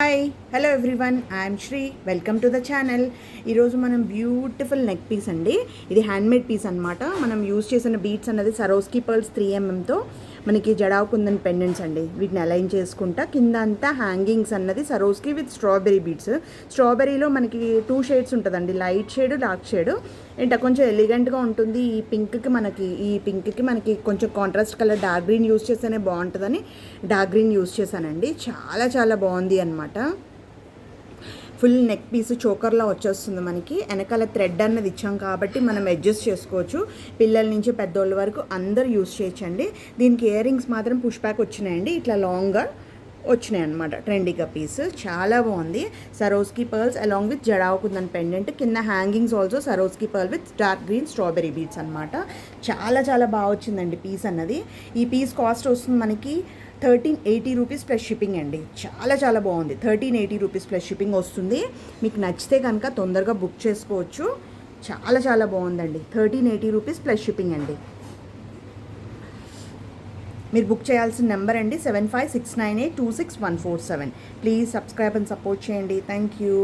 Hi hello everyone, I'm Sri. Welcome to the channel. ఈరోజు మనం beautiful neck piece అండి. ఇది హ్యాండ్మేడ్ పీస్ అనమాట. మనం యూజ్ చేసిన బీడ్స్ అన్నది సరోస్కి పర్ల్స్ 3mm మనకి జడావు కుందన్ పెండెంట్స్ అండి. వీటిని అలైన్ చేసుకుంటా కింద అంతా హ్యాంగింగ్స్ అన్నది సరోస్కి విత్ స్ట్రాబెరీ బీడ్స్. స్ట్రాబెరీలో మనకి 2 షేడ్స్ ఉంటుందండి, లైట్ షేడ్, డార్క్ షేడ్. ఏంటో కొంచెం ఎలిగెంట్గా ఉంటుంది. ఈ పింక్కి మనకి కొంచెం contrast colour dark green use చేస్తేనే బాగుంటుందని డార్క్ గ్రీన్ యూజ్ చేశానండి. చాలా చాలా బాగుంది అనమాట. ఫుల్ నెక్ పీస్ చోకర్లా వచ్చేస్తుంది. మనకి వెనకాల థ్రెడ్ అన్నది ఇచ్చాం కాబట్టి మనం అడ్జస్ట్ చేసుకోవచ్చు. పిల్లల నుంచి పెద్దోళ్ళ వరకు అందరూ యూజ్ చేయొచ్చండి. దీనికి ఇయర్ రింగ్స్ మాత్రం పుష్ బ్యాక్ వచ్చినాయండి, ఇట్లా లాంగ్గా వచ్చినాయి అనమాట. ట్రెండీగా పీస్ చాలా బాగుంది. Swarovski pearls along with jadau kundan pendant, కింద hangings also Swarovski pearl with dark green strawberry beads అనమాట. చాలా చాలా బాగా వచ్చిందండి పీస్ అన్నది. ఈ పీస్ కాస్ట్ వస్తుంది మనకి 1380 రూపీస్ ప్లస్ షిప్పింగ్ అండి. చాలా చాలా బాగుంది. 1380 రూపీస్ ప్లస్ షిప్పింగ్ వస్తుంది. మీకు నచ్చితే కనుక తొందరగా బుక్ చేసుకోవచ్చు. చాలా చాలా బాగుందండి. 1380 రూపీస్ ప్లస్ షిప్పింగ్ అండి. మీరు బుక్ చేయాల్సిన నెంబర్ అండి 7569826147. ప్లీజ్ సబ్స్క్రైబ్ అండ్ సపోర్ట్ చేయండి. Thank you.